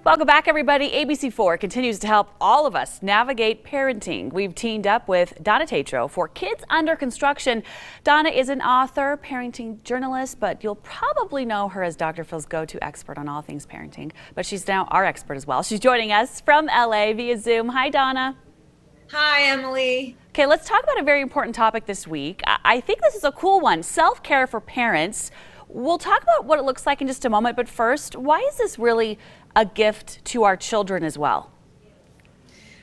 Welcome back, everybody. ABC4 continues to help all of us navigate parenting. We've teamed up with Donna Tatro for Kids Under Construction. Donna is an author, parenting journalist, but you'll probably know her as Dr. Phil's go-to expert on all things parenting. But she's now our expert as well. She's joining us from LA via Zoom. Hi, Donna. Hi, Emily. Okay, let's talk about a very important topic this week. I think this is a cool one, self-care for parents. We'll talk about what it looks like in just a moment, but first, why is this really a gift to our children as well?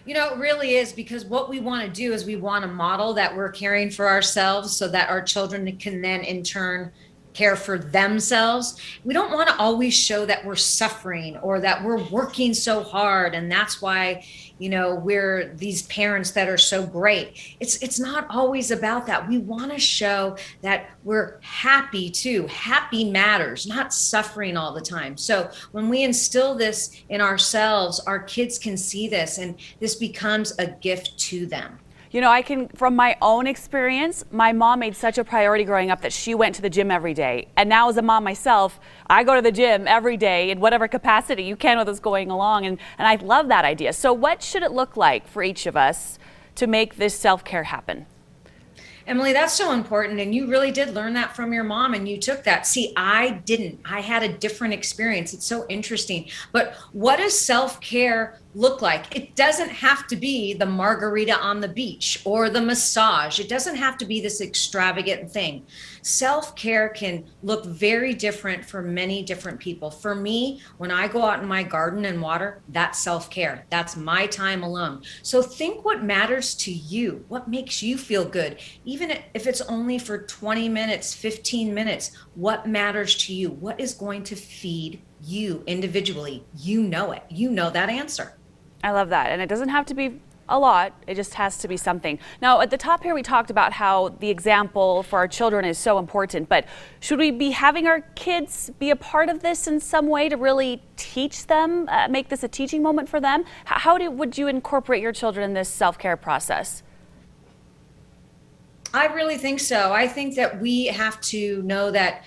You know, it really is, because what we want to do is we want to model that we're caring for ourselves so that our children can then in turn care for themselves. We don't want to always show that we're suffering or that we're working so hard. And that's why, you know, we're these parents that are so great. It's not always about that. We want to show that we're happy too. Happy matters, not suffering all the time. So when we instill this in ourselves, our kids can see this and this becomes a gift to them. You know, from my own experience, my mom made such a priority growing up that she went to the gym every day. And now as a mom myself, I go to the gym every day in whatever capacity you can with us going along. And I love that idea. So what should it look like for each of us to make this self-care happen? Emily, that's so important. And you really did learn that from your mom and you took that. See, I didn't. I had a different experience. It's so interesting. But what does self-care look like? It doesn't have to be the margarita on the beach or the massage. It doesn't have to be this extravagant thing. Self-care can look very different for many different people. For me, when I go out in my garden and water, that's self-care. That's my time alone. So think what matters to you, what makes you feel good. Even if it's only for 20 minutes, 15 minutes, what matters to you? What is going to feed you individually? You know it. You know that answer. I love that. And it doesn't have to be a lot. It just has to be something. Now, at the top here, we talked about how the example for our children is so important, but should we be having our kids be a part of this in some way to really teach them, make this a teaching moment for them? Would you incorporate your children in this self-care process? I really think so. I think that we have to know that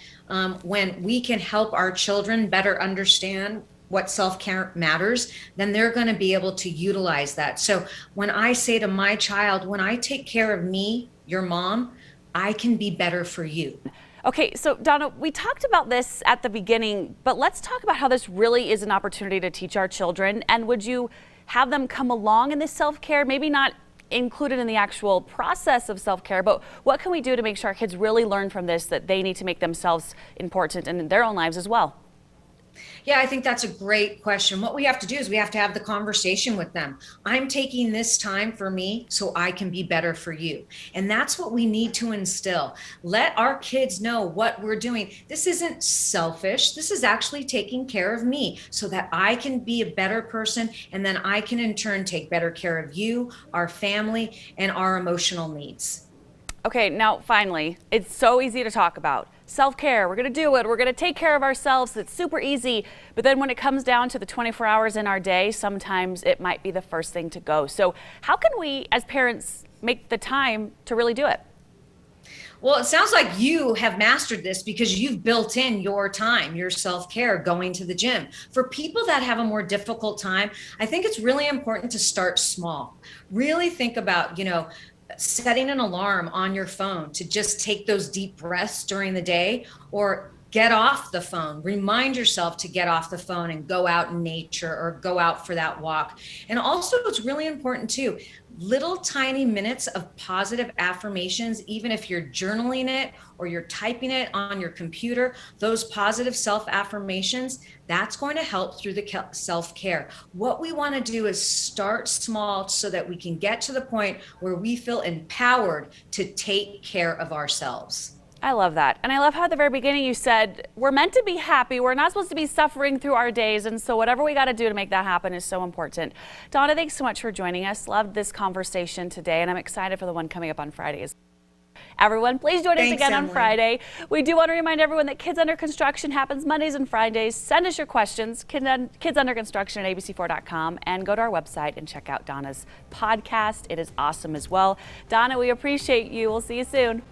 when we can help our children better understand what self-care matters, then they're going to be able to utilize that. So when I say to my child, when I take care of me, your mom, I can be better for you. Okay, so Donna, we talked about this at the beginning, but let's talk about how this really is an opportunity to teach our children. And would you have them come along in this self-care, maybe not included in the actual process of self-care, but what can we do to make sure our kids really learn from this, that they need to make themselves important in their own lives as well? Yeah, I think that's a great question. What we have to do is we have to have the conversation with them. I'm taking this time for me so I can be better for you. And that's what we need to instill. Let our kids know what we're doing. This isn't selfish. This is actually taking care of me so that I can be a better person. And then I can in turn take better care of you, our family, and our emotional needs. Okay, now finally, it's so easy to talk about. Self-care, we're going to do it. We're going to take care of ourselves. It's super easy. But then when it comes down to the 24 hours in our day, sometimes it might be the first thing to go. So how can we as parents make the time to really do it? Well, it sounds like you have mastered this because you've built in your time, your self-care, going to the gym. For people that have a more difficult time, I think it's really important to start small. Really think about, setting an alarm on your phone to just take those deep breaths during the day, or get off the phone. Remind yourself to get off the phone and go out in nature or go out for that walk. And also, it's really important too, little tiny minutes of positive affirmations, even if you're journaling it or you're typing it on your computer, those positive self-affirmations, that's going to help through the self-care. What we want to do is start small so that we can get to the point where we feel empowered to take care of ourselves. I love that. And I love how at the very beginning you said, we're meant to be happy. We're not supposed to be suffering through our days. And so whatever we got to do to make that happen is so important. Donna, thanks so much for joining us. Loved this conversation today. And I'm excited for the one coming up on Fridays. Everyone, please join us again on Friday. We do want to remind everyone that Kids Under Construction happens Mondays and Fridays. Send us your questions, kidsunderconstruction at abc4.com, and go to our website and check out Donna's podcast. It is awesome as well. Donna, we appreciate you. We'll see you soon.